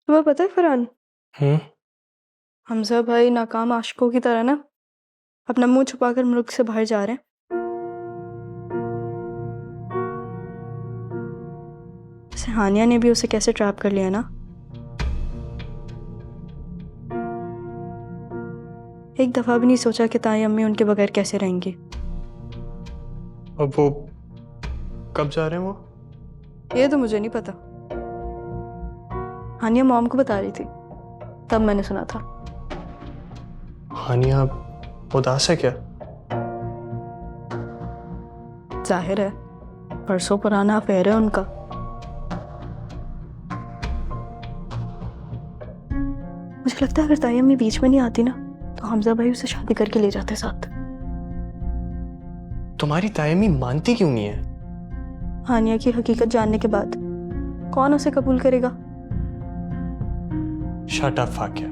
तुम्हें पता है फरहान, हम्म। हमजा भाई नाकाम आशिकों की तरह ना अपना मुंह छुपाकर मुल्क से बाहर जा रहे हैं। जैसे हानिया ने भी उसे कैसे ट्रैप कर लिया ना। एक दफा भी नहीं सोचा कि ताई अम्मी उनके बगैर कैसे रहेंगी। अब वो कब जा रहे हैं वो? ये तो मुझे नहीं पता। हानिया मॉम को बता रही थी, तब मैंने सुना था। हानिया उदास है क्या? जाहिर है, परसों पुराना अफेयर है उनका। मुझे लगता है अगर ताई अम्मी बीच में नहीं आती ना तो हमजा भाई उसे शादी करके ले जाते साथ। तुम्हारी तायमी मानती क्यों नहीं है? हानिया की हकीकत जानने के बाद कौन उसे कबूल करेगा। शट अप फाकिया,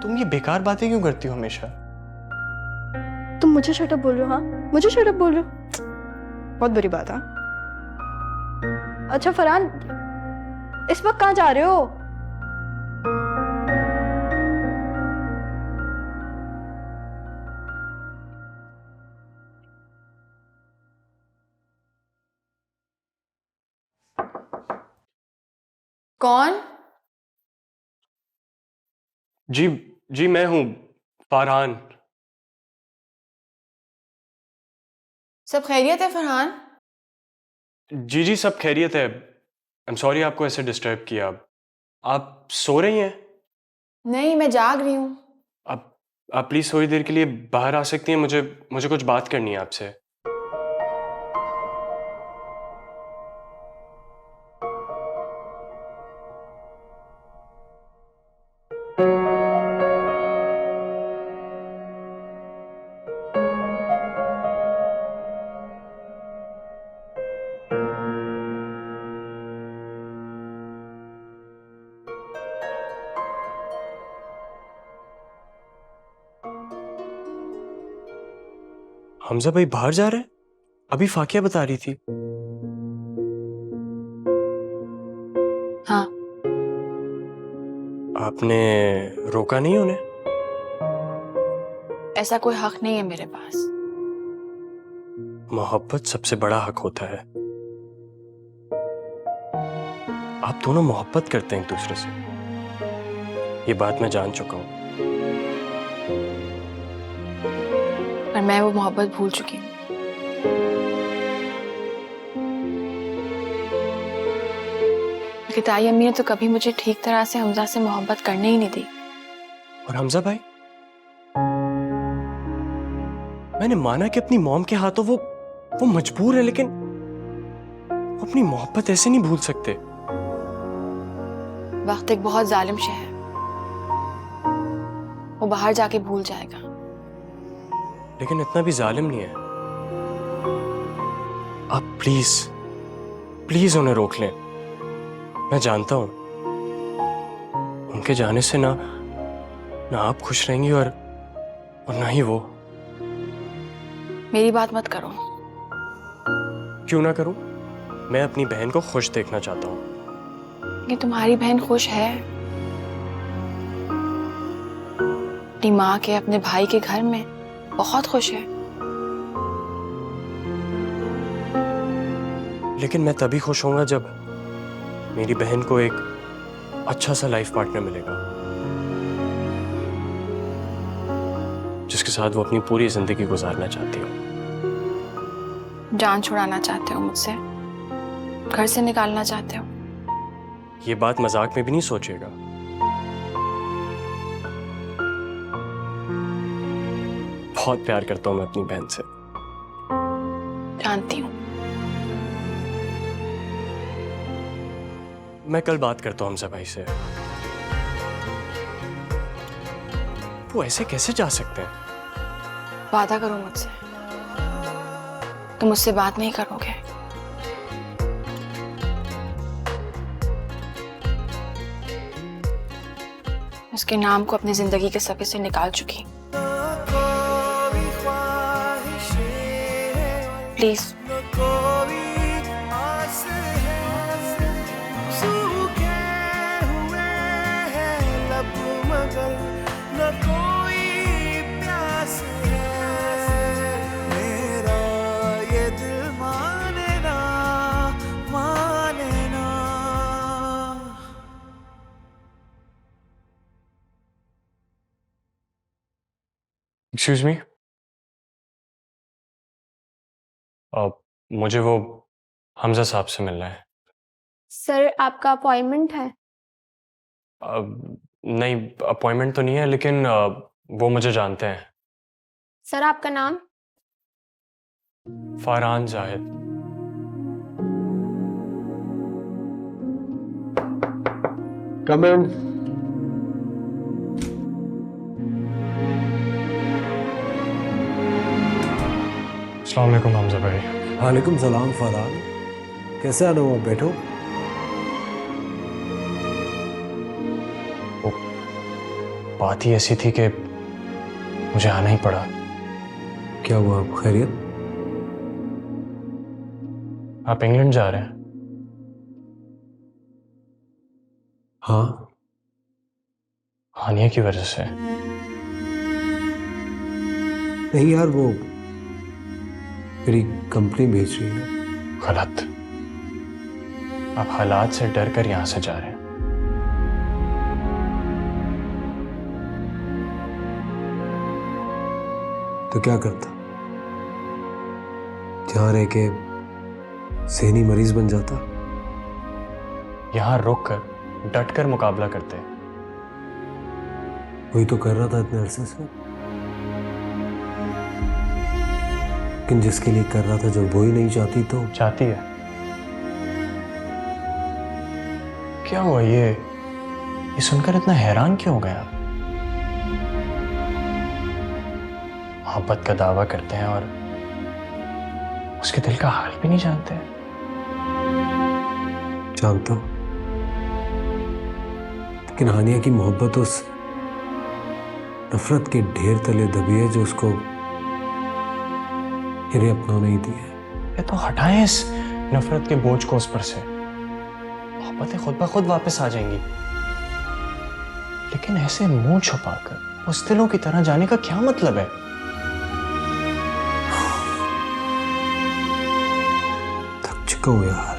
तुम ये बेकार बातें क्यों करती हो हमेशा? तुम मुझे शटअप बोल रहे हो? हाँ, मुझे शटअप बोल रहे हो? बहुत बुरी बात है। अच्छा फरहान, इस वक्त कहाँ जा रहे हो? कौन? जी जी, मैं हूं फरहान। सब खैरियत है फरहान? जी जी, सब खैरियत है। आई एम सॉरी आपको ऐसे डिस्टर्ब किया। आप सो रही हैं? नहीं, मैं जाग रही हूँ। आप प्लीज थोड़ी देर के लिए बाहर आ सकती हैं? मुझे मुझे कुछ बात करनी है आपसे। हमजा भाई बाहर जा रहे हैं? अभी फाकिया बता रही थी। हाँ। आपने रोका नहीं उन्हें? ऐसा कोई हक नहीं है मेरे पास। मोहब्बत सबसे बड़ा हक होता है। आप दोनों मोहब्बत करते हैं एक दूसरे से, ये बात मैं जान चुका हूं। पर मैं वो मोहब्बत भूल चुकी हूँ। ताई अम्मी ने तो कभी मुझे ठीक तरह से हमजा से मोहब्बत करने ही नहीं दी। और हमजा भाई, मैंने माना कि अपनी मॉम के हाथों वो मजबूर है, लेकिन वो अपनी मोहब्बत ऐसे नहीं भूल सकते। वक्त एक बहुत जालिम शय है, वो बाहर जाके भूल जाएगा। लेकिन इतना भी जालिम नहीं है। आप प्लीज प्लीज उन्हें रोक लें। मैं जानता हूं उनके जाने से ना आप खुश रहेंगी और ना ही वो। मेरी बात मत करो। क्यों ना करूं? मैं अपनी बहन को खुश देखना चाहता हूं। ये तुम्हारी बहन खुश है, अपनी माँ के, अपने भाई के घर में बहुत खुश है। लेकिन मैं तभी खुश होऊंगा जब मेरी बहन को एक अच्छा सा लाइफ पार्टनर मिलेगा, जिसके साथ वो अपनी पूरी जिंदगी गुजारना चाहती हो। जान छुड़ाना चाहते हो मुझसे? घर से निकालना चाहते हो? ये बात मजाक में भी नहीं सोचिएगा। बहुत प्यार करता हूं मैं अपनी बहन से। जानती हूँ। मैं कल बात करता हूं हमजा भाई से। वो ऐसे कैसे जा सकते हैं? वादा करो मुझसे, तुम मुझसे बात नहीं करोगे। उसके नाम को अपनी जिंदगी के सफे से निकाल चुकी। प्लीज। एक्सक्यूज मी, मुझे वो हमजा साहब से मिलना है। सर आपका अपॉइंटमेंट है? नहीं, अपॉइंटमेंट तो नहीं है, लेकिन वो मुझे जानते हैं। सर आपका नाम? फरहान जाहिद। कम इन। अस्सलाम वालेकुम हमजा भाई। वालेकुम सलाम फरहान, कैसे आना हुआ? बैठो। बात ही ऐसी थी कि मुझे आना ही पड़ा। क्या हुआ, खैरियत? आप इंग्लैंड जा रहे हैं? हाँ। हानिया की वजह से? नहीं यार, वो मेरी कंपनी भेज रही है। गलत। आप हालात से डर कर यहां से जा रहे हैं। तो क्या करता? यहाँ रह के ज़हनी मरीज बन जाता। यहां रुक कर डट कर मुकाबला करते। वही तो कर रहा था इतने अरसे से, लेकिन जिसके लिए कर रहा था जब वो ही नहीं चाहती तो। चाहती है? क्या हुआ? ये सुनकर इतना हैरान क्यों हो गया? मोहब्बत का दावा करते हैं और उसके दिल का हाल भी नहीं जानते। जानता हूं, लेकिन हानिया की मोहब्बत उस नफरत के ढेर तले दबी है जो उसको मेरे अपनों ने ही दी है। ये तो हटाएं इस नफरत के बोझ को उस पर से। मोहब्बतें खुद ब खुद वापस आ जाएंगी। लेकिन ऐसे मुंह छुपाकर उस दिलों की तरह जाने का क्या मतलब है? थक चुका हूं यार।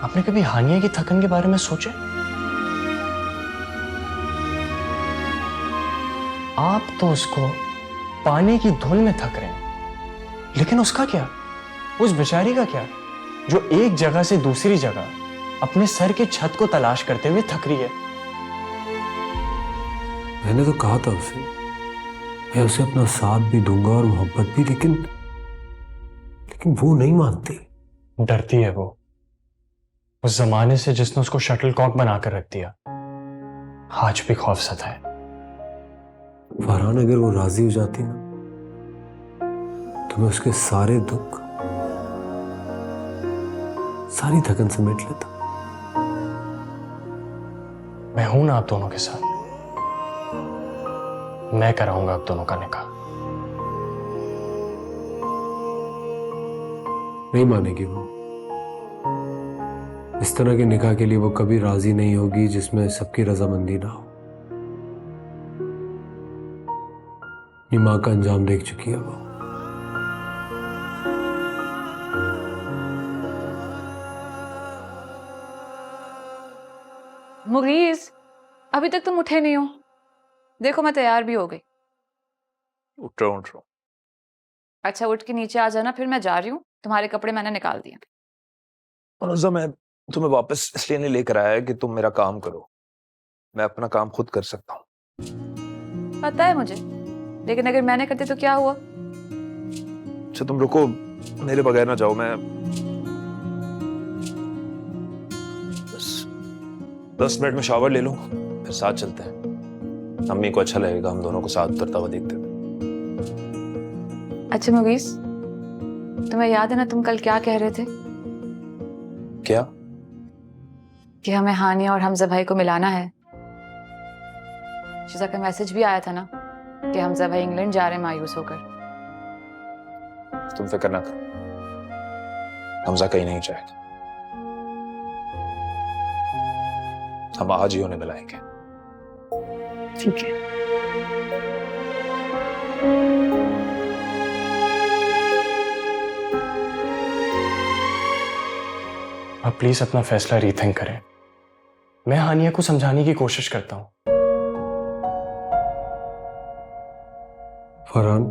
आपने कभी हानिया की थकन के बारे में सोचा? आप तो उसको पाने की धुन में थक रहे हैं, लेकिन उसका क्या? उस बेचारी का क्या जो एक जगह से दूसरी जगह अपने सर के छत को तलाश करते हुए थक रही है? मैंने तो कहा था उसे, मैं उसे अपना साथ भी दूंगा और मोहब्बत भी, लेकिन वो नहीं मानती। डरती है वो उस जमाने से जिसने उसको शटलकॉक बनाकर रख दिया। आज भी खौफ सता है। फरहान, अगर वो राजी हो जाती ना तो मैं उसके सारे दुख, सारी थकन समेट लेता। मैं हूं ना आप दोनों के साथ। मैं कराऊंगा आप दोनों का निकाह। नहीं मानेगी वो। इस तरह के निकाह के लिए वो कभी राजी नहीं होगी जिसमें सबकी रजामंदी ना हो। अपनी मां का अंजाम देख चुकी है वो। मुगीज, अभी तक तुम उठे नहीं हो। देखो मैं तैयार भी हो गई। उठ रहा हूँ। अच्छा उठ के नीचे आ जाना, फिर मैं जा रही हूँ। तुम्हारे कपड़े मैंने निकाल दिए। अनुजा, मैं तुम्हें वापस इसलिए नहीं लेकर आया कि तुम मेरा काम करो। मैं अपना काम खुद कर सकता हूँ। पता है मुझे, लेकिन अगर मैंने करती तो क्या हुआ? अच्छा तुम रुको, मेरे बगैर ना जाओ। मैं बस 10 मिनट में शावर ले लूं, फिर साथ चलते हैं। अम्मी को अच्छा लगेगा हम दोनों को साथ उतरता हुआ देखते हुए। अच्छा मुगीज, तुम्हें याद है ना तुम कल क्या कह रहे थे? क्या? कि हमें हानिया और हमजा भाई को मिलाना है। शिजा का मैसेज भी आया था ना कि हमजा भाई इंग्लैंड जा रहे हैं मायूस होकर। तुम फिक्र ना करो, हमजा कहीं नहीं जाएगा। हम आज ही उन्हें मिलाएंगे। ठीक है। आप प्लीज अपना फैसला रीथिंक करें। मैं हानिया को समझाने की कोशिश करता हूं। फरहान,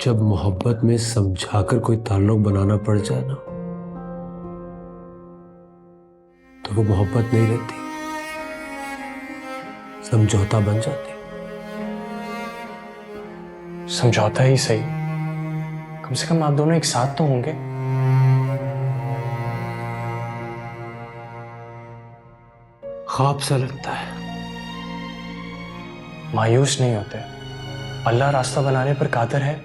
जब मोहब्बत में समझाकर कोई ताल्लुक बनाना पड़ जाए ना, तो वो मोहब्बत नहीं रहती, समझौता बन जाती। समझौता ही सही, कम से कम आप दोनों एक साथ तो होंगे। ख्वाब सा लगता है। मायूस नहीं होते, अल्लाह रास्ता बनाने पर कादिर है।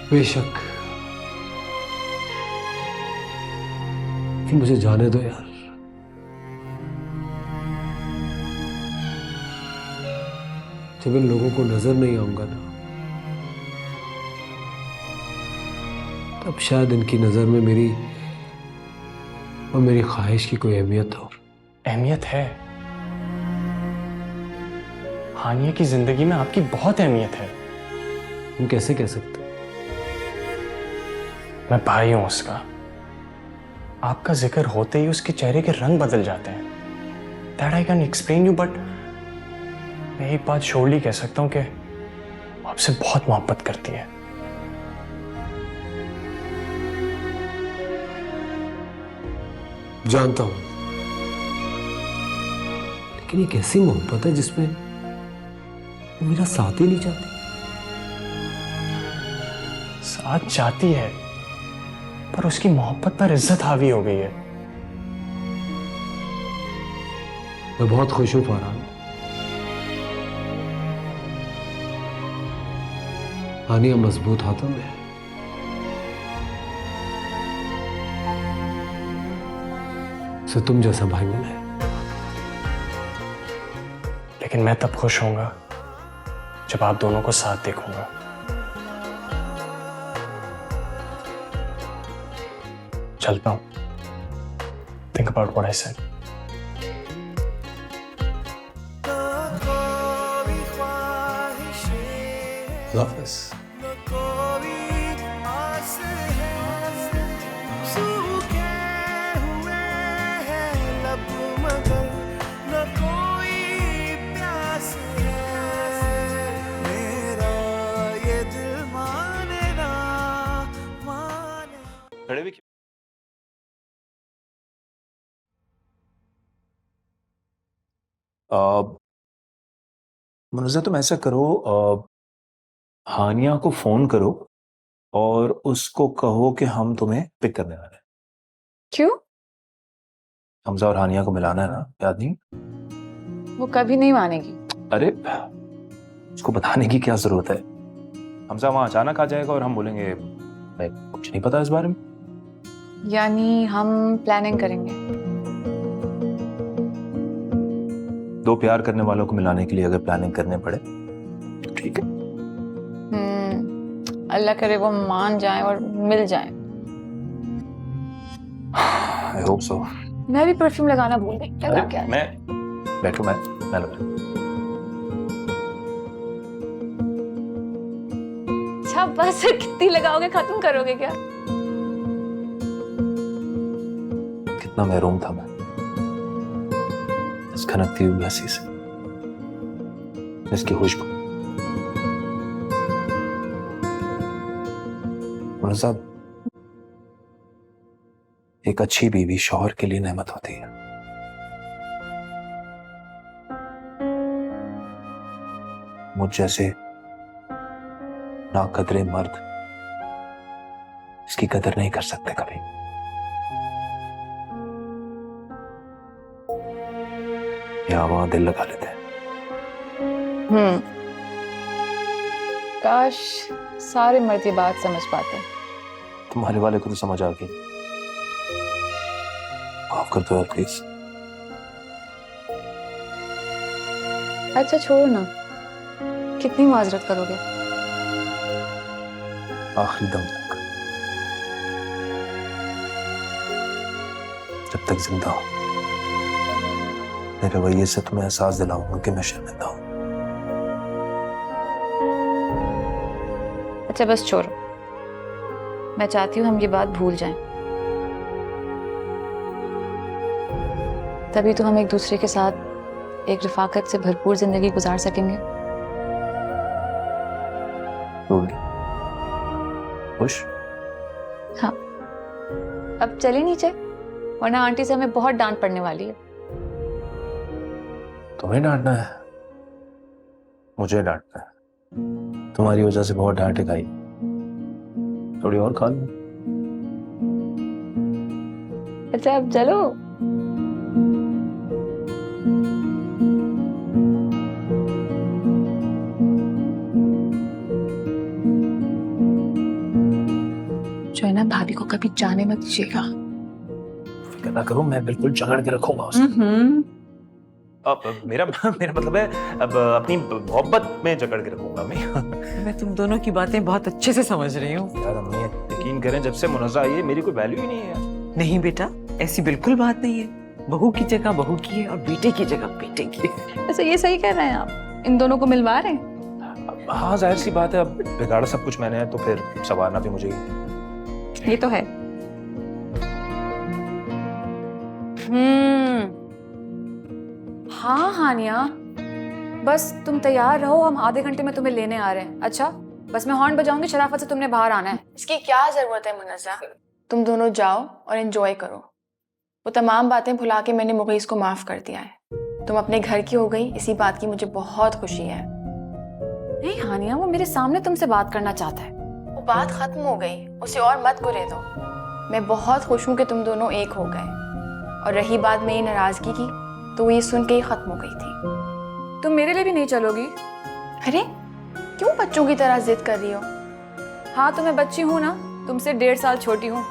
बेशक, कि मुझे जाने दो यार। जब इन लोगों को नजर नहीं आऊंगा ना, तब शायद इनकी नजर में मेरी और मेरी ख्वाहिश की कोई अहमियत हो। अहमियत है, हानिया की जिंदगी में आपकी बहुत अहमियत है। तुम कैसे कह सकते? मैं भाई हूं उसका, आपका जिक्र होते ही उसके चेहरे के रंग बदल जाते हैं। That I can explain you, but मैं एक बात श्योरली कह सकता हूं कि वो आपसे बहुत मोहब्बत करती है। जानता हूं, लेकिन ये कैसी मोहब्बत है जिसमें वो मेरा साथ ही नहीं चाहती? साथ चाहती है, पर उसकी मोहब्बत पर इज्जत हावी हो गई है। मैं बहुत खुश हूं फरहान। हानिया मजबूत हाथों में है। उसे तुम जैसा भाई मिला है। लेकिन मैं तब खुश होऊंगा जब आप दोनों को साथ देखूंगा। चलता हूं। Think about what I said. हाफिज। खड़े भी मुनज़्ज़ा, तुम ऐसा करो, हानिया को फोन करो और उसको कहो कि हम तुम्हें पिक करने वाले हैं। क्यों? हमजा और हानिया को मिलाना है ना, याद नहीं? वो कभी नहीं मानेगी। अरे उसको बताने की क्या जरूरत है? हमजा वहां अचानक आ जाएगा और हम बोलेंगे मैं कुछ नहीं पता इस बारे में। यानी हम प्लानिंग करेंगे। दो प्यार करने वालों को मिलाने के लिए अगर प्लानिंग करने पड़े तो ठीक है। अल्लाह करे वो मान जाए और मिल जाए। I hope so. मैं भी परफ्यूम लगाना भूल गई। लगा क्या? मैं बैठो, मैं लगा। अच्छा बस, कितनी लगाओगे, खत्म करोगे क्या? कितना महरूम था मैं इस खनकती हुई हंसी से, इसकी खुशबू। मुनज़्ज़ा, एक अच्छी बीवी शौहर के लिए नेमत होती है। मुझ जैसे नाकदरे मर्द इसकी कदर नहीं कर सकते कभी। यहाँ वहां दिल लगा लेते हैं। काश सारे मर्द ये बात समझ पाते। तुम्हारे वाले को तो समझ आ गई। माफ कर दो यार प्लीज। अच्छा छोड़ो ना, कितनी माजरत करोगे? आखिरी दम तक, जब तक जिंदा हूं मेरे रवैये से तुम्हें एहसास दिलाऊंगा कि मैं शर्मिंदा हूं। अच्छा बस छोड़ो, मैं चाहती हूँ हम ये बात भूल जाएं। तभी तो हम एक दूसरे के साथ एक रफाकत से भरपूर जिंदगी गुजार सकेंगे। खुश? हाँ, अब चलिए नीचे, वरना आंटी से हमें बहुत डांट पड़ने वाली है। तुम्हें डांटना है? मुझे डांटना है? तुम्हारी वजह से बहुत डांट खाई, थोड़ी और खा लो। अच्छा अब चलो। जो है ना, भाभी को कभी जाने मत दीजिएगा। फिक्र ना करो, मैं बिल्कुल जकड़ के रखूंगा उसे। अब मेरा मतलब है, अब अपनी मोहब्बत में जकड़ के रखूंगा मैं। मैं तुम दोनों की बातें बहुत अच्छे से समझ रही हूँ। यार अम्मी यकीन करें, जब से मुनज़्ज़ा आई है मेरी कोई वैल्यू ही नहीं है यार। नहीं बेटा, ऐसी बिल्कुल बात नहीं है। बहू की जगह बहू की है और बेटे की जगह बेटे की है। ऐसे ये सही कह रहे हैं आप, इन दोनों को मिलवा रहे हैं। हाँ जाहिर सी बात है, अब बिगाड़ा सब कुछ मैंने है तो फिर संवारना भी मुझे ही। ये तो है। हाँ हानिया, बस तुम तैयार रहो, हम आधे घंटे में तुम्हें लेने आ रहे हैं। अच्छा, बस मैं हॉर्न बजाऊंगी, शराफत से तुमने बाहर आना है। इसकी क्या जरूरत है मुनज़्ज़ा? तुम दोनों जाओ और एंजॉय करो। वो तमाम बातें भुला के मैंने मुगीस को माफ कर दिया है। तुम अपने घर की हो गई, इसी बात की मुझे बहुत खुशी है। नहीं हानिया, वो मेरे सामने तुमसे बात करना चाहता है। वो बात खत्म हो गई, उसे और मत गुरे दो। मैं बहुत खुश हूँ कि तुम दोनों एक हो गए। और रही बात मेरी नाराजगी की, तो वो ये सुन के ही खत्म हो गई थी। तुम मेरे लिए भी नहीं चलोगी? अरे क्यों बच्चों की तरह जिद कर रही हो? हाँ तो मैं बच्ची हूँ ना, तुमसे 1.5 साल छोटी हूँ।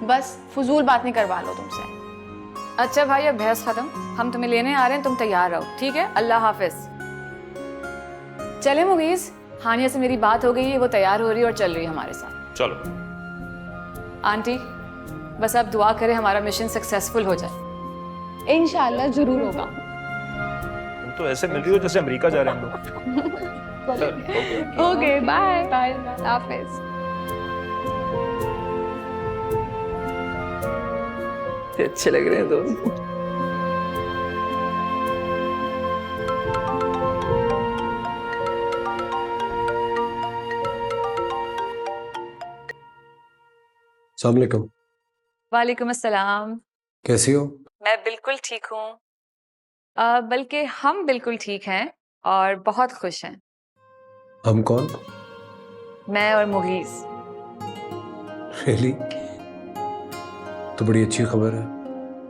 बस फजूल बात नहीं करवा लो तुमसे। अच्छा भाई, अब बहस खत्म, हम तुम्हें लेने आ रहे हैं, तुम तैयार रहो, ठीक है? अल्लाह हाफिज। चले मुगीस, हानिया से मेरी बात हो गई है, वो तैयार हो रही है और चल रही है हमारे साथ। चलो आंटी, बस आप दुआ करें हमारा मिशन सक्सेसफुल हो जाए। इंशाल्लाह जरूर होगा। तुम तो ऐसे मिल रही हो जैसे अमेरिका जा रहे हैं हम लोग। Okay bye. बाय, हाफिज। अच्छे लग रहे हैं दोस्त। अस्सलाम वालेकुम। वालेकुम अस्सलाम। कैसी हो? मैं बिल्कुल ठीक हूँ, बल्कि हम बिल्कुल ठीक हैं और बहुत खुश हैं। हम कौन? मैं और मुगीस। रियली? तो बड़ी अच्छी खबर है।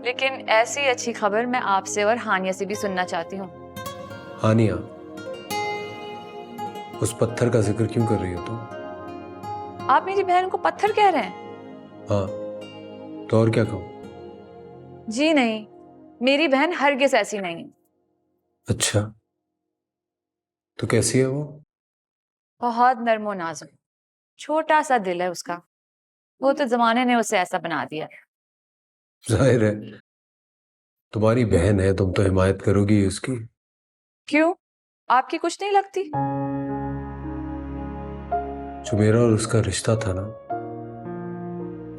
लेकिन ऐसी अच्छी खबर मैं आपसे और हानिया से भी सुनना चाहती हूँ। हानिया, उस पत्थर का जिक्र क्यों कर रही हो तुम? आप मेरी बहन को पत्थर कह रहे हैं? हाँ, तो और क्या कहूँ? जी नहीं, मेरी बहन हरगिज ऐसी नहीं। अच्छा, तो कैसी है वो? बहुत नर्मो नाजुक, छोटा सा दिल है उसका। वो तो जमाने ने उसे ऐसा बना दिया। जाहिर है, तुम्हारी बहन है, तुम तो हिमायत करोगी उसकी। क्यों, आपकी कुछ नहीं लगती? जो मेरा और उसका रिश्ता था ना,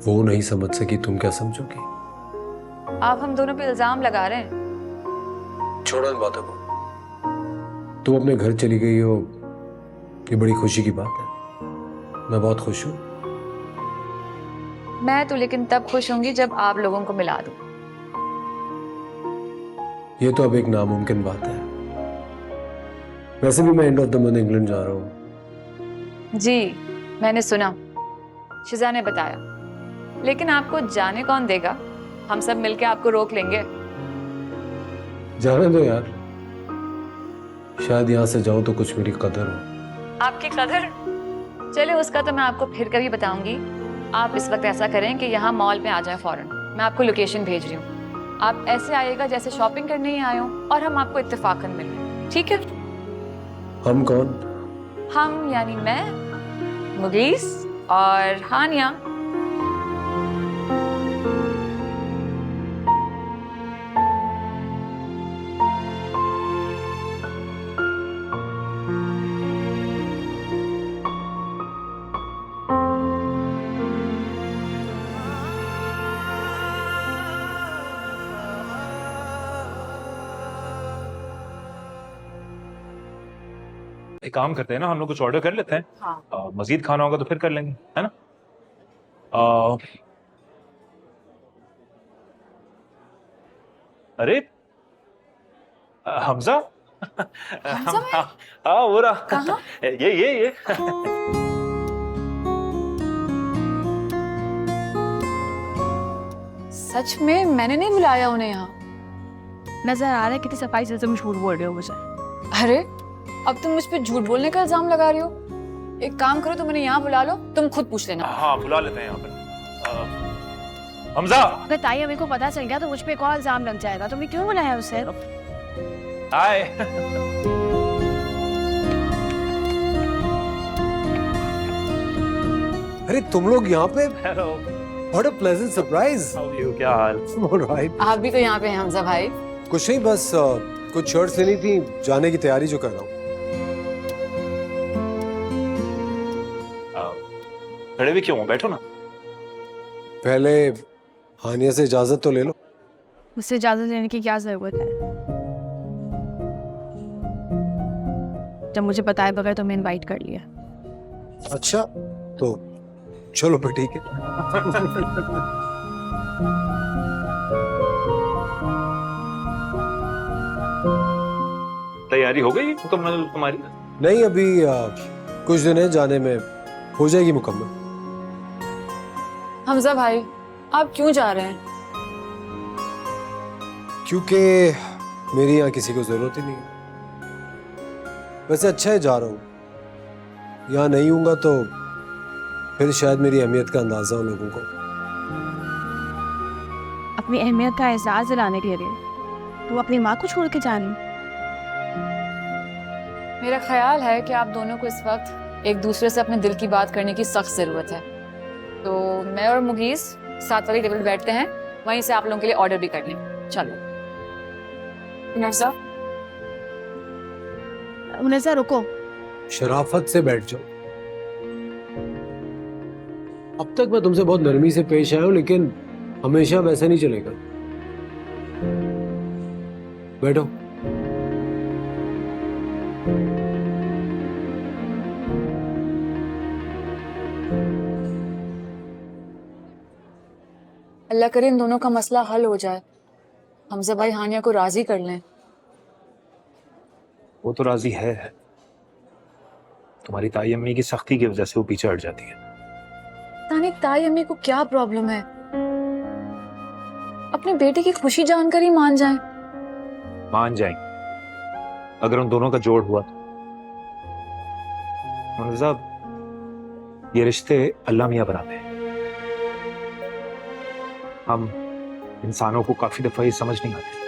वो नहीं समझ सकी, तुम क्या समझोगी? आप हम दोनों पे इल्जाम लगा रहे हैं। छोड़ो इन बातों को। तुम अपने घर चली गई हो, ये बड़ी खुशी की बात है। मैं बहुत खुश हूँ। मैं तो लेकिन तब खुश होंगी जब आप लोगों को मिला दूं। ये तो अब एक नामुमकिन बात है। वैसे भी मैं end of the month England जा रहा हूँ। जी, मैंने सुना, शिजा ने बताया। लेकिन आपको जाने कौन देगा? हम सब मिलके आपको रोक लेंगे। जाने दो यार, शायद यहाँ से जाऊं तो कुछ मेरी कदर हो। आपकी कदर? चले, उसका तो मैं आपको फिर कभी बताऊंगी। आप इस वक्त ऐसा करें कि यहाँ मॉल में आ जाएं फौरन। मैं आपको लोकेशन भेज रही हूँ। आप ऐसे आइएगा जैसे शॉपिंग करने ही आए हो, और हम आपको इत्तेफाकन मिल लें, ठीक है? हम कौन? हम यानी मैं, मुगीस और हानिया। एक काम करते हैं ना, हम लोग कुछ ऑर्डर कर लेते हैं। हाँ। मजीद खाना होगा तो फिर कर लेंगे, है ना? आ, अरे हमजा। हमजा भाई? हाँ वो रहा। कहाँ? ये सच में मैंने नहीं बुलाया उन्हें यहाँ। नजर आ रहा है कितनी सफाई से तुम झूठ बोल रहे हो मुझे। अरे अब तुम मुझ पे झूठ बोलने का इल्जाम लगा रही हो। एक काम करो, तुम उन्हें यहाँ बुला लो, तुम खुद पूछ लेना। हाँ बुला लेते हैं यहाँ पर। हमजा। अगर ताई अम्मी को पता चल गया तो मुझ पे एक और इल्जाम लग जाएगा। तुमने क्यों बुलाया उसे? हाय। अरे तुम लोग यहाँ पे? Hello. What a pleasant surprise. How are you? क्या हाल? All right. आप भी तो यहाँ पे हैं हमजा भाई। कुछ नहीं, बस कुछ शर्ट्स लेनी थी, जाने की तैयारी जो कर रहा हूँ। खड़े भी क्यों हो? बैठो ना। पहले हानिया से इजाजत तो ले लो। मुझसे इजाजत लेने की क्या जरूरत है? जब मुझे बताए बगैर तुम्हें इनवाइट कर लिया। अच्छा तो चलो फिर ठीक है। तैयारी हो गई मुकम्मल तुम्हारी? नहीं, अभी कुछ दिन है, जाने में हो जाएगी मुकम्मल। हमजा भाई आप क्यों जा रहे हैं? क्योंकि मेरी यहाँ किसी को जरूरत ही नहीं है। वैसे अच्छा है जा रहा हूँ, यहाँ नहीं हूँगा तो फिर शायद मेरी अहमियत का अंदाजा हो लोगों को। अपनी अहमियत का एहसास दिलाने के लिए तू अपनी माँ को छोड़ के जानी? मेरा ख्याल है कि आप दोनों को इस वक्त एक दूसरे से अपने दिल की बात करने की सख्त जरूरत है। तो मैं और मुगीस साथ वाली टेबल बैठते हैं, वहीं से आप लोगों के लिए ऑर्डर भी कर लें। चलो मुनज़्ज़ा रुको। शराफत से बैठ जाओ। अब तक मैं तुमसे बहुत नरमी से पेश आया हूं, लेकिन हमेशा वैसा नहीं चलेगा। बैठो। अल्लाह करे इन दोनों का मसला हल हो जाए, हमजा भाई हानिया को राजी कर लें। वो तो राजी है, तुम्हारी ताई अम्मी की सख्ती की वजह से वो पीछे हट जाती है। तानी ताई अम्मी को क्या प्रॉब्लम है? अपने बेटे की खुशी जानकर ही मान जाएं। मान जाएंगे अगर उन दोनों का जोड़ हुआ तो। मुनज़्ज़ा, ये रिश्ते अल्लाह मियां बनाते हैं। हम इंसानों को काफी दफा ये समझ नहीं आते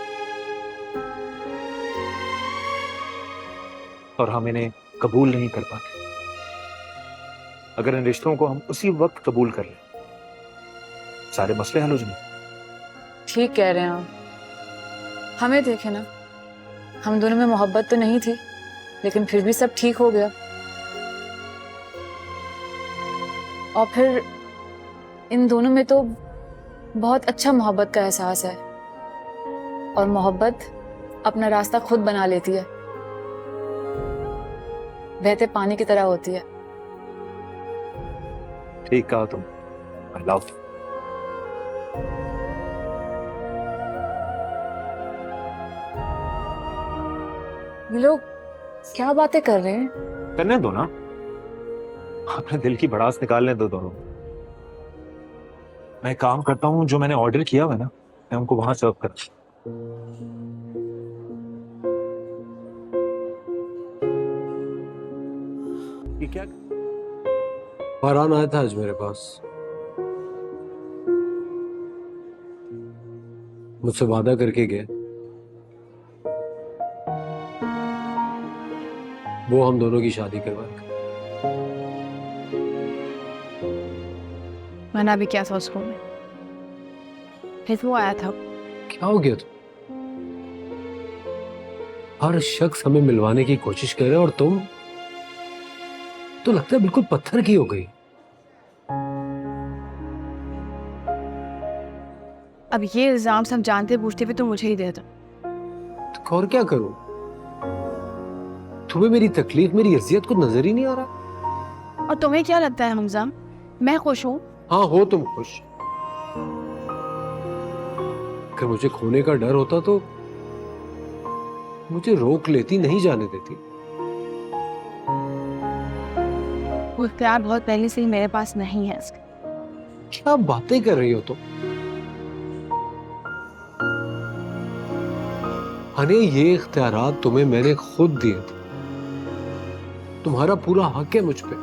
और हम इन्हें कबूल नहीं कर पाते। अगर इन रिश्तों को हम उसी वक्त कबूल कर लें, सारे मसले हल हो जाएंगे। ठीक कह रहे हैं आप। हमें देखे ना, हम दोनों में मोहब्बत तो नहीं थी, लेकिन फिर भी सब ठीक हो गया। और फिर इन दोनों में तो बहुत अच्छा मोहब्बत का एहसास है, और मोहब्बत अपना रास्ता खुद बना लेती है, बहते पानी की तरह होती है। ठीक कहा तुम। I love you. ये लोग क्या बातें कर रहे हैं? करने दो ना, अपने दिल की भड़ास निकालने दो दोनों। मैं काम करता हूँ, जो मैंने ऑर्डर किया हुआ है ना, मैं उनको वहां सर्व कर। ये क्या? फरहान आया था आज मेरे पास, मुझसे वादा करके गया वो हम दोनों की शादी करवाएगा। मना भी क्या था उसको मैं। फिर वो आया था। क्या हो गया? हर शख्स हमें मिलवाने की कोशिश कर रहे और तुम तो लगता है बिल्कुल पत्थर की हो गई। अब ये इल्जाम सब जानते बूझते भी तो मुझे ही देता। तो और क्या करूं? तुम्हें मेरी तकलीफ, मेरी अजियत को नजर ही नहीं आ रहा? और तुम्हें क्या लगता है हमजा, मैं खुश हूँ? हाँ, हो तुम खुश। अगर मुझे खोने का डर होता तो मुझे रोक लेती, नहीं जाने देती। वो इख्तियार बहुत पहले से ही मेरे पास नहीं है। क्या बातें कर रही हो तुम? अरे ये इख्तियारात तुम्हें मैंने खुद दिए थे, तुम्हारा पूरा हक है मुझ पे।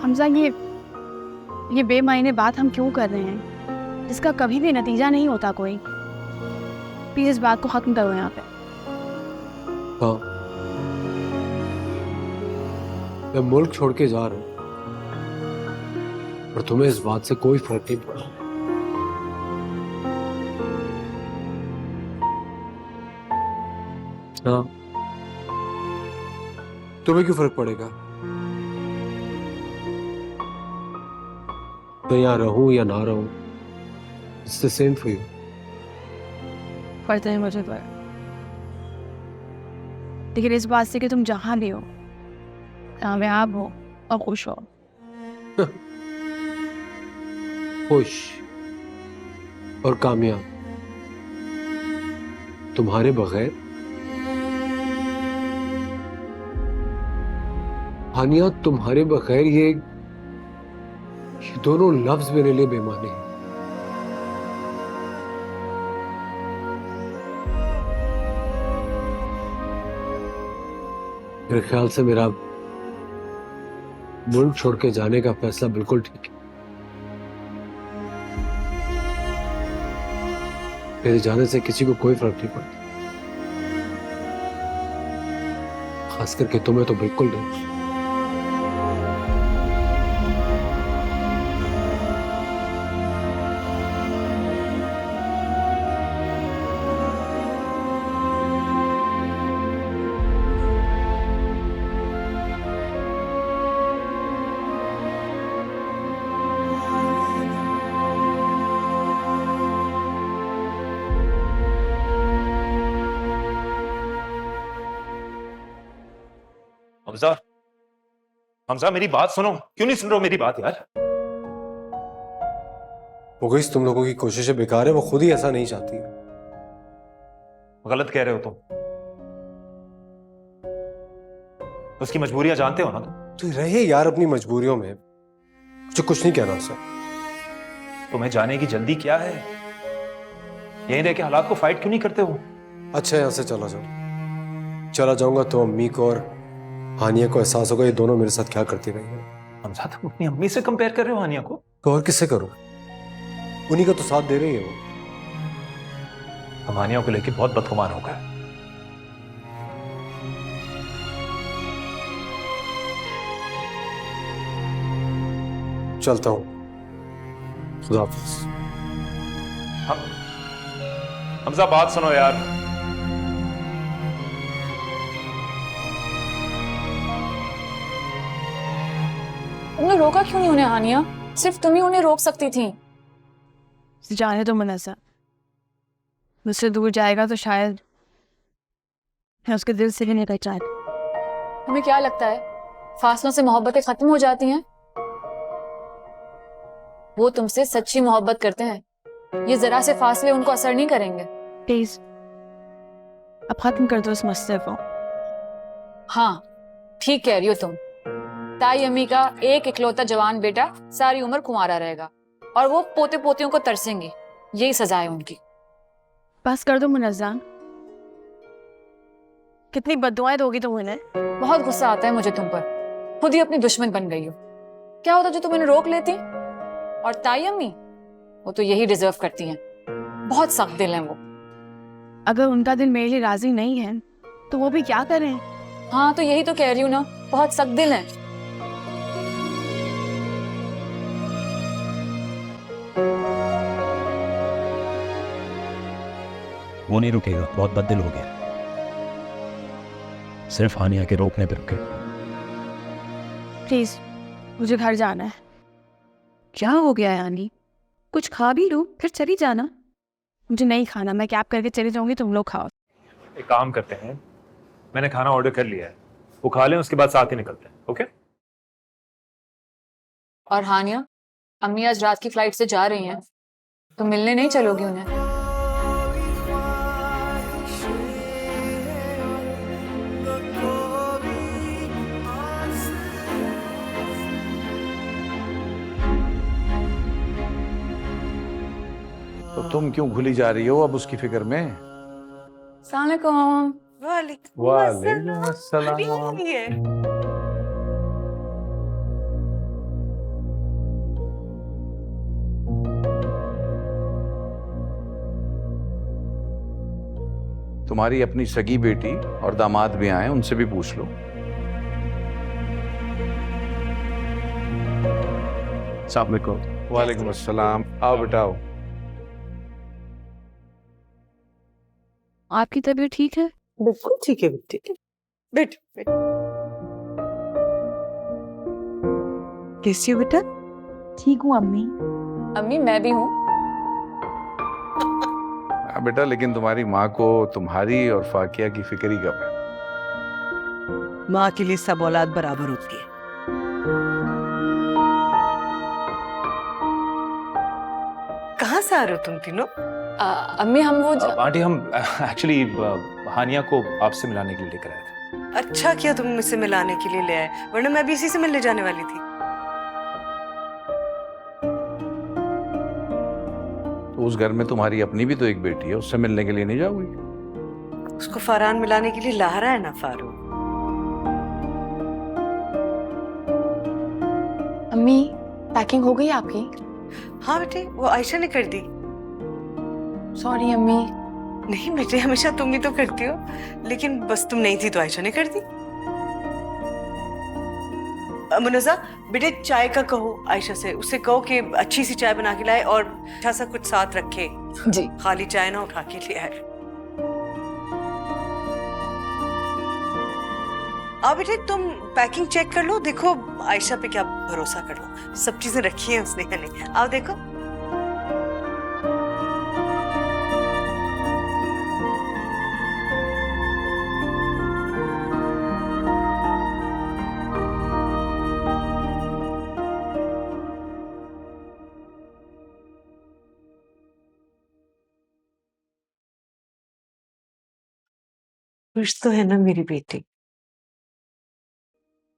हमजा, ये बेमायने बात हम क्यों कर रहे हैं, जिसका कभी भी नतीजा नहीं होता कोई। प्लीज इस बात को खत्म करो यहाँ पे। हाँ, मैं मुल्क छोड़ के जा रहा हूं, और तुम्हें इस बात से कोई फर्क नहीं पड़ा। हाँ, तुम्हें क्यों फर्क पड़ेगा? मैं यहाँ रहूं या ना रहूं, it's the same for you. पड़ते हैं मुझे पर, लेकिन इस बात से कि तुम जहां भी हो कामयाब हो और खुश हो। खुश और कामयाब तुम्हारे बगैर? हानिया, तुम्हारे बगैर ये दोनों लफ्ज मेरे लिए बेमाने हैं। मेरे ख्याल से मेरा मुल्क छोड़ के जाने का फैसला बिल्कुल ठीक है। मेरे जाने से किसी को कोई फर्क नहीं पड़ता, खास करके तुम्हें तो बिल्कुल नहीं। हमजा, हमजा मेरी बात सुनो। क्यों नहीं सुन रहे हो मेरी बात यार? मुगीस, तुम लोगों की कोशिशें बेकार है, वो खुद ही ऐसा नहीं चाहती है। गलत कह रहे हो तुम। उसकी मजबूरियां जानते हो ना तुम। तो रहे यार अपनी मजबूरियों में, मुझे कुछ नहीं कहना उससे। तुम्हें जाने की जल्दी क्या है? यहीं रह के हालात को फाइट क्यों नहीं करते हो? अच्छा, यहां से चला जाओ। चला जाऊंगा तो अम्मी को और हानिया को एहसास होगा ये दोनों मेरे साथ क्या करती रही है। हमजा, तुम अपनी अम्मी से कंपेयर कर रहे हो हानिया को? तो और किससे करूं? उन्हीं का तो साथ दे रही है वो। हम हानिया को लेके बहुत बदगुमान हो गए। चलता हूं, खुदा हाफिज। हम हमजा, बात सुनो यार। तुमने रोका क्यों नहीं उन्हें हानिया? सिर्फ तुम ही उन्हें रोक सकती थी। जाने तो मुनज़्ज़ा, मुझसे दूर जाएगा तो शायद मैं उसके दिल से भी नहीं पहचान। तुम्हें क्या लगता है फासलों से मोहब्बतें खत्म हो जाती हैं? वो तुमसे सच्ची मोहब्बत करते हैं, ये जरा से फासले उनको असर नहीं करेंगे। प्लीज अब खत्म कर दो इस मसले को। हाँ, ठीक कह रही हो तुम। ताई अम्मी का एक इकलौता जवान बेटा सारी उम्र कुंवारा रहेगा और वो पोते पोतियों को तरसेंगी। यही सजा है उनकी। बस कर दो मुनज़्ज़ा, कितनी बद्दुआएं दोगी तुम उन्हें? बहुत गुस्सा आता है मुझे तुम पर, खुद ही अपनी दुश्मन बन गई हो। क्या होता जो तुम इन्हें रोक लेती? और ताई अम्मी, वो तो यही डिजर्व करती हैं। बहुत सख्त दिल हैं वो। अगर उनका दिल मेरे लिए राजी नहीं है तो वो भी क्या करें? हाँ, तो यही तो कह रही हूँ ना, बहुत सख्त दिल हैं। वो नहीं रुकेगा, बहुत बददिल हो गया। सिर्फ हानिया के रोकने पे रुके। प्लीज मुझे घर जाना है। क्या हो गया यानी? कुछ खा भी लो फिर चली जाना। मुझे नहीं खाना, मैं कैब करके चली जाऊंगी, तुम लोग खाओ। एक काम करते हैं, मैंने खाना ऑर्डर कर लिया है, वो खा लें, उसके बाद साथ ही निकलते हैं। ओके? और हानिया, अम्मी आज रात की फ्लाइट से जा रही हैं, तो मिलने नहीं चलोगी उन्हें? तो तुम क्यों भूली जा रही हो अब उसकी फिक्र में? अस्सलाम वालेकुम। वालेकुम अस्सलाम। तुम्हारी अपनी सगी बेटी और दामाद भी आए, उनसे भी पूछ लो। वालेकुम अस्सलाम। आओ बेटाओ। आपकी तबीयत ठीक है? बिल्कुल ठीक है बेटे। बैठ बैठ। कैसी हो बेटा? ठीक हूँ अम्मी। अम्मी मैं भी हूँ। हाँ बेटा, लेकिन तुम्हारी माँ को तुम्हारी और फाकिया की फिक्र ही कब है। माँ के लिए सब औलाद बराबर होती है। कहाँ से आ रहे हो तुम तीनों? अम्मी हम वो आंटी, हम एक्चुअली हानिया को आपसे मिलाने के लिए लेकर आए थे। अच्छा किया तुम मुझसे मिलाने के लिए ले आए, वरना मैं भी इसी से मिलने जाने वाली थी। तो उस घर में तुम्हारी अपनी भी तो एक बेटी है, उससे मिलने के लिए नहीं जाओगी? उसको फरहान मिलाने के लिए ला रहा है ना फारूक। अम्मी पैकिंग हो गई आपकी? हाँ बेटे, वो आयशा ने कर दी। सॉरी अम्मी। नहीं बेटे, हमेशा तुम भी तो करती हो, लेकिन बस तुम नहीं थी तो आयशा ने कर दी। मुनज़्ज़ा बेटे, चाय का कहो आयशा से, उससे कहो कि अच्छी सी चाय बना के लाए और अच्छा सा कुछ साथ रखे। जी। खाली चाय ना उठा के ले आए। आओ बेटे, तुम पैकिंग चेक कर लो, देखो आयशा पे क्या भरोसा कर लो, सब चीजें रखी हैं उसने या नहीं। आओ देखो। खुश तो है ना मेरी बेटी?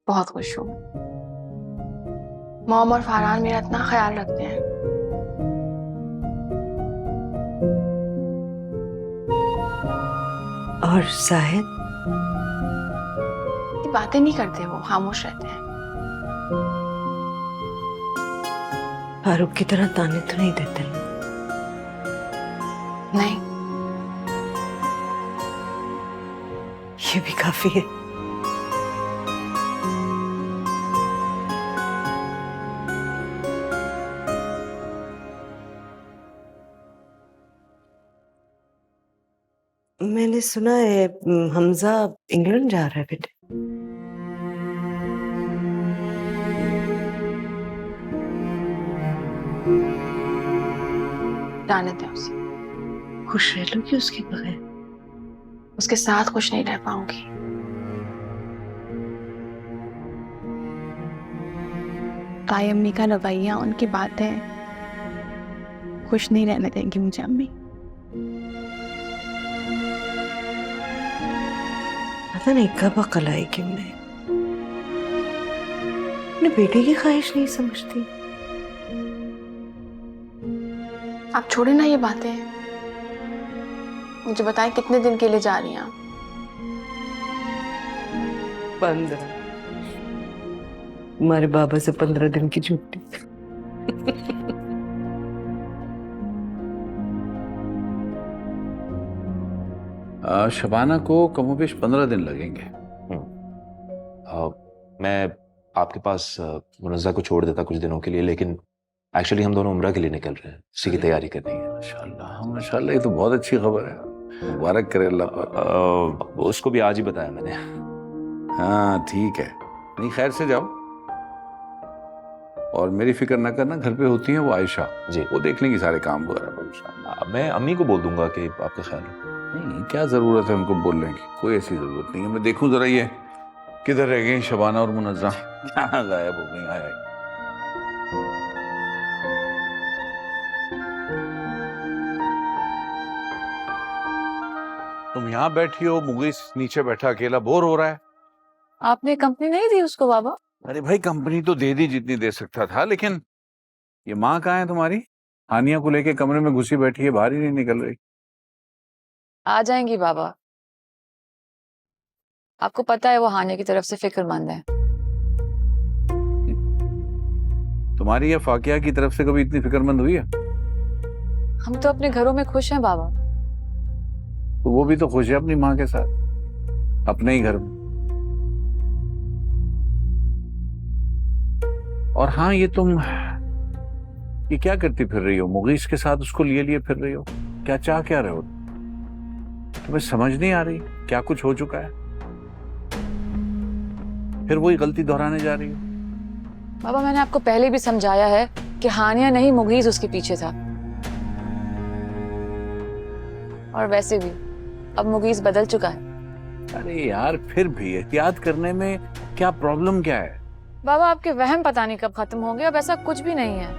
बहुत खुश हूँ। मॉम और फरहान मेरा इतना ख्याल रखते हैं। और शाहिद? ये बातें नहीं करते, वो खामोश रहते हैं। फारूक की तरह ताने तो नहीं देते? नहीं। ये भी काफी है। मैंने सुना है हमजा इंग्लैंड जा रहा है बेटे। जाने दें उसे। खुश रह लोगी उसके बगैर? उसके साथ खुश नहीं रह पाऊंगी। ताई अम्मी का रवैया, उनकी बातें खुश नहीं रहने देंगी मुझे अम्मी। पता नहीं कब अकल आएगी उन्हें। अपने बेटे की ख्वाहिश नहीं समझती। आप छोड़े ना ये बातें, मुझे बताएं कितने दिन के लिए जा रही हैं आप? 15। हमारे बाबा से 15 दिन की छुट्टी। शबाना को कमोबेश 15 दिन लगेंगे। मैं आपके पास मुनज़्ज़ा को छोड़ देता कुछ दिनों के लिए, लेकिन एक्चुअली हम दोनों उम्रा के लिए निकल रहे हैं, उसी की तैयारी करनी है। माशाल्लाह माशाल्लाह, ये तो बहुत अच्छी खबर है, मुबारक करे अल्लाह पाक। उसको भी आज ही बताया मैंने। हाँ ठीक है, नहीं खैर से जाओ, और मेरी फिक्र ना करना, घर पे होती है वो आयशा जी, वो देख लेंगी सारे काम वगैरह। मैं अम्मी को बोल दूंगा कि आपका ख्याल है। नहीं, क्या जरूरत है उनको बोलने की? कोई ऐसी जरूरत नहीं है। मैं देखूं जरा ये किधर रह गई शबाना और मुनज़्ज़ा, कहाँ गायब हो गई? आए तुम यहाँ बैठी हो, मुगीस नीचे बैठा अकेला बोर हो रहा है। आपने कंपनी नहीं दी उसको बाबा? अरे भाई कंपनी तो दे दी जितनी दे सकता था, लेकिन ये माँ कहाँ है तुम्हारी? हानिया को लेके कमरे में घुसी बैठी है, बाहर ही नहीं निकल रही। आ जाएंगी बाबा। आपको पता है वो हानिया की तरफ से फिक्रमंद है। तुम्हारी या फाकिया की तरफ से कभी इतनी फिक्रमंद हुई है? हम तो अपने घरों में खुश हैं बाबा। तो वो भी तो खुश है अपनी माँ के साथ, अपने ही घर में। और हाँ, ये तुम ये क्या करती फिर रही हो? मुगीस के साथ उसको लिए लिए फिर रही हो, क्या चाह क्या रहे हो? तुम्हें समझ नहीं आ रही क्या कुछ हो चुका है? फिर वही गलती दोहराने जा रही हो। बाबा मैंने आपको पहले भी समझाया है कि हानिया नहीं मुगीज उसके पीछे था। और वैसे भी अब मुगीज बदल चुका है। अरे यार, फिर भी एहतियात करने में क्या प्रॉब्लम क्या है? बाबा आपके वहम पता नहीं कब खत्म होंगे। अब ऐसा कुछ भी नहीं है।